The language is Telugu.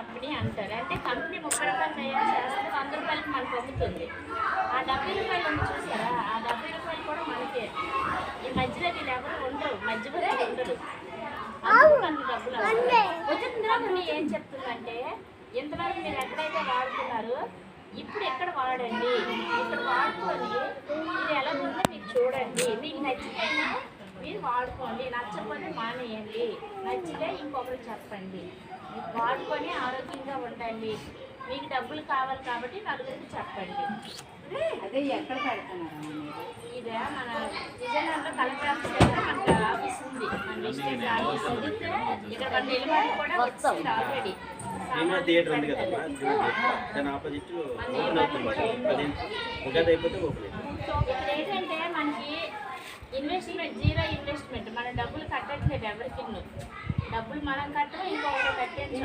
చెప్పని అంటారు. అంటే కంపెనీ 30 రూపాయలు తయారు చేస్తే 100 రూపాయలకి మనకు అమ్ముతుంది. ఆ 70 రూపాయలు ఉంది చూసారా, ఆ 70 రూపాయలు కూడా మనకే. ఈ మధ్యలో వీళ్ళు ఎవరు ఉండరు, మధ్యవర్తులు ఉండరు. అందుకు మనకి డబ్బులు వచ్చిందిరా. నేను ఏం చెప్తుందంటే, ఇంతవరకు మీరు ఎక్కడైతే వాడుతున్నారు ఇప్పుడు ఎక్కడ వాడండి, ఇక్కడ వాడుకొని ఇది ఎలా ఉందో మీకు చూడండి. మీకు నచ్చితేనే మీరు వాడుకోండి, నచ్చకపోతే మానేయండి, నచ్చితే ఇంకొకరికి చెప్పండి. మీకు వాడుకొని ఆరోగ్యంగా ఉండండి. మీకు డబ్బులు కావాలి కాబట్టి నలుగురికి చెప్పండి. అదే ఎక్కడ పెడుతున్నారు? ఇదే మన విజయనగరంలో కలెక్టర్ ఆఫీస్ దగ్గర మనకి ఆఫీస్ ఉంది, మన డిస్ట్రిక్ట్ ఆఫీస్. ఇక్కడ మన డెలివరీ కూడా వచ్చింది ఆల్రెడీ. థియేటర్ ఉంది కదా, దాని ఆపోజిట్ ఉగాది అయిపోతే ఓపెన్. ఇక్కడ ఏంటంటే మనకి ఇన్వెస్ట్మెంట్, జీరో ఇన్వెస్ట్మెంట్. మనం డబ్బులు కట్టట్లేదు ఎవరికి, డబ్బులు మనం కట్టడం ఇంకొకరు కట్టేచ్చు.